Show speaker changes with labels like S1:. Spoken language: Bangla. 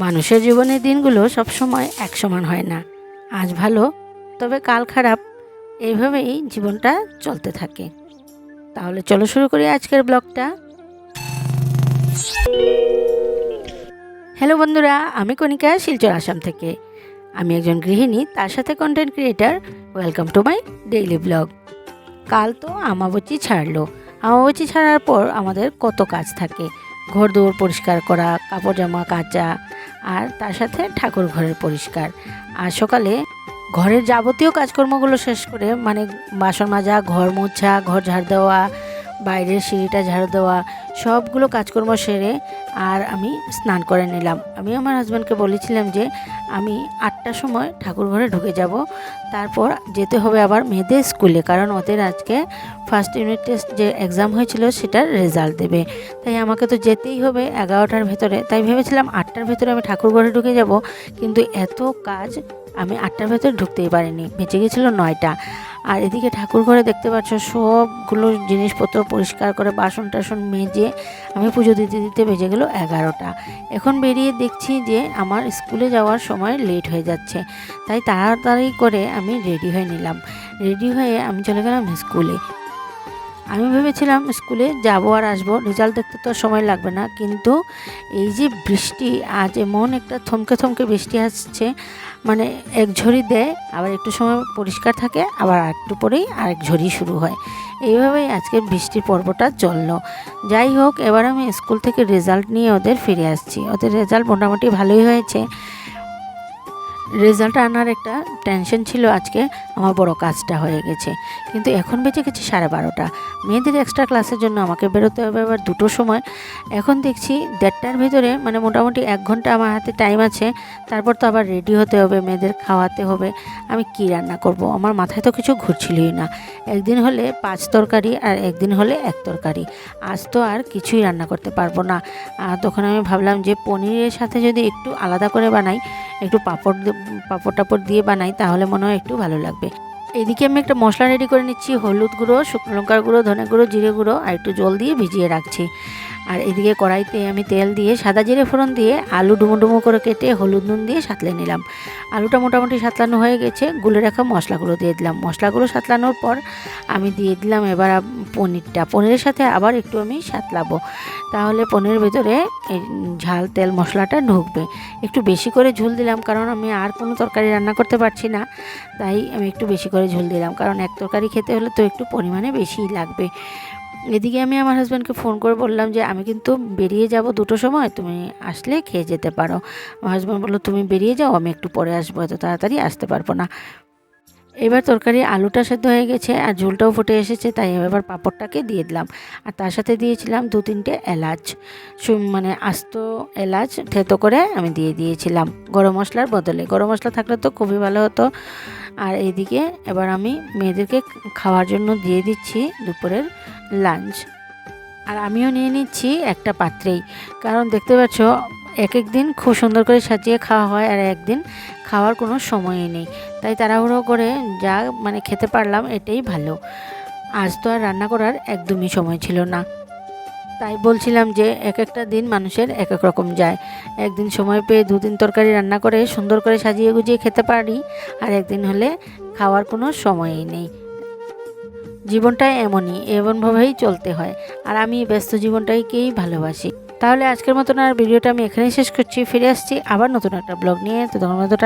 S1: মানুষের জীবনের দিনগুলো সবসময় এক সমান হয় না। আজ ভালো তবে কাল খারাপ, এইভাবেই জীবনটা চলতে থাকে। তাহলে চলো শুরু করি আজকের ব্লগটা। হ্যালো বন্ধুরা, আমি কণিকা, শিলচর আসাম থেকে। আমি একজন গৃহিণী, তার সাথে content creator. Welcome to my daily blog. কাল তো আমাবস্যা ছাড়লো। আমাবস্যা ছাড়ার পর আমাদের কত কাজ থাকে। ঘর দুয়ার পরিষ্কার করা, কাপড় জামা কাচা, আর তার সাথে ঠাকুর ঘরের পরিষ্কার। আর সকালে ঘরের যাবতীয় কাজকর্মগুলো শেষ করে, মানে বাসন মাজা, ঘর মোছা, ঘর ঝাড় দেওয়া, বাইরের সিঁড়িটা ঝাড়ু দেওয়া, সবগুলো কাজকর্ম সেরে আর আমি স্নান করে নিলাম। আমি আমার হাজব্যান্ডকে বলেছিলাম যে আমি 8টার সময় ঠাকুর ঘরে ঢুকে যাব, তারপর যেতে হবে আবার মেয়েদের স্কুলে, কারণ ওদের আজকে ফার্স্ট ইউনিট টেস্ট যে এক্সাম হয়েছিল সেটার রেজাল্ট দেবে। তাই আমাকে তো যেতেই হবে 11টার ভেতরে। তাই ভেবেছিলাম 8টার ভেতরে আমি ঠাকুর ঘরে ঢুকে যাব, কিন্তু এত কাজ আমি 8টার ভেতরে ঢুকতেই পারিনি, বেঁচে গেছিলো 9টা। আর এদিকে ঠাকুর ঘরে দেখতে পাচ্ছ সবগুলো জিনিসপত্র পরিষ্কার করে বাসন টাসন মেজে আমি পুজো দিতে দিতে বেজে গেল 11টা। এখন বেরিয়ে দেখছি যে আমার স্কুলে যাওয়ার সময় লেট হয়ে যাচ্ছে, তাই তাড়াতাড়ি করে আমি রেডি হয়ে নিলাম। রেডি হয়ে আমি চলে গেলাম স্কুলে। আমি ভেবেছিলাম স্কুলে যাব আর আসবো, রেজাল্ট দেখতে তো সময় লাগবে না, কিন্তু এই যে বৃষ্টি, আজ এমন একটা থমকে থমকে বৃষ্টি আসছে, মানে এক ঝড়ি দেয়, আবার একটু সময় পরিষ্কার থাকে, আবার একটু পরেই আরেক ঝড়ি শুরু হয়। এইভাবেই আজকে বৃষ্টির পর্বটা চললো। যাই হোক, এবার আমি স্কুল থেকে রেজাল্ট নিয়ে ওদের ফিরে আসছি। ওদের রেজাল্ট মোটামুটি ভালোই হয়েছে। রেজাল্ট আনার একটা টেনশন ছিল, আজকে আমার বড় কাজটা হয়ে গেছে। কিন্তু এখন বেঁচে গেছে 12:30। মেয়েদের এক্সট্রা ক্লাসের জন্য আমাকে বেরোতে হবে আবার 2টোর সময়। এখন দেখছি 1:30টার ভিতরে, মানে মোটামুটি 1 ঘন্টা আমার হাতে টাইম আছে। তারপর তো আবার রেডি হতে হবে, মেয়েদের খাওয়াতে হবে। আমি কি রান্না করব, আমার মাথায় তো কিছু ঘুরছিলই না। একদিন হলে 5 তরকারি আর একদিন হলে 1 তরকারি। আজ তো আর কিছুই রান্না করতে পারবো না। তখন আমি ভাবলাম যে পনিরের সাথে যদি একটু আলাদা করে বানাই, একটু পাঁপড় টাপড় দিয়ে বানাই, তাহলে মনে হয় একটু ভালো লাগবে। এদিকে আমি একটা মশলা রেডি করে নিচ্ছি। হলুদ গুঁড়ো, শুকনো লঙ্কার গুঁড়ো, ধনে গুঁড়ো, জিরে গুঁড়ো আর একটু জল দিয়ে ভিজিয়ে রাখছি। আর এদিকে কড়াইতে আমি তেল দিয়ে সাদা জিরে ফোড়ন দিয়ে আলু ডুমো ডুমো করে কেটে হলুদ নুন দিয়ে সাঁতলে নিলাম। আলুটা মোটামুটি সাঁতলানো হয়ে গেছে, গুলে রাখা মশলাগুলো দিয়ে দিলাম। মশলাগুলো সাঁতলানোর পর আমি দিয়ে দিলাম এবার পনিরের সাথে আবার একটু আমি সাঁতলাবো, তাহলে পনিরের ভেতরে এই ঝাল তেল মশলাটা ঢুকবে। একটু বেশি করে ঝোল দিলাম, কারণ আমি আর কোনো তরকারি রান্না করতে পারছি না, তাই আমি একটু বেশি করে ঝোল দিলাম, কারণ এক তরকারি খেতে হলে তো একটু পরিমাণে বেশিই লাগবে। এদিকে আমি আমার হাজব্যান্ডকে ফোন করে বললাম যে আমি কিন্তু বেরিয়ে যাব 2টোর সময়, তুমি আসলে খেয়ে যেতে পারো। আমার হাজব্যান্ড বললো তুমি বেরিয়ে যাও, আমি একটু পরে আসবো, এত তাড়াতাড়ি আসতে পারবো না। এবার তরকারি আলুটা সেদ্ধ হয়ে গেছে আর ঝোলটাও ফুটে এসেছে, তাই এবার পাঁপড়টাকে দিয়ে দিলাম। আর তার সাথে দিয়েছিলাম 2-3টে এলাচ, মানে আস্ত এলাচ থেতো করে আমি দিয়ে দিয়েছিলাম গরম মশলার বদলে। গরম মশলা থাকলে তো খুবই ভালো হতো। আর এইদিকে এবার আমি মেয়েদেরকে খাওয়ার জন্য দিয়ে দিচ্ছি দুপুরের লাঞ্চ। আর আমিও নিয়ে নিচ্ছি একটা পাত্রেই, কারণ দেখতে পাচ্ছ এক এক দিন খুব সুন্দর করে সাজিয়ে খাওয়া হয়, আর একদিন খাওয়ার কোনো সময়ই নেই। তাই তাড়াহুড়ো করে যা মানে খেতে পারলাম এটাই ভালো। আজ তো আর রান্না করার একদমই সময় ছিল না, তাই বলছিলাম যে এক একটা দিন মানুষের এক এক রকম যায়। একদিন সময় পেয়ে 2-3 তরকারি রান্না করে সুন্দর করে সাজিয়ে গুজিয়ে খেতে পারি, আর একদিন হলে খাওয়ার কোনো সময়ই নেই। জীবনটা এমনভাবেই চলতে হয়, আর আমি ব্যস্ত জীবনটাকেই ভালোবাসি। তাহলে আজকের মতন আর ভিডিওটা আমি এখানেই শেষ করছি। ফিরে আসছি আবার নতুন একটা ব্লগ নিয়ে। তো তখন মতো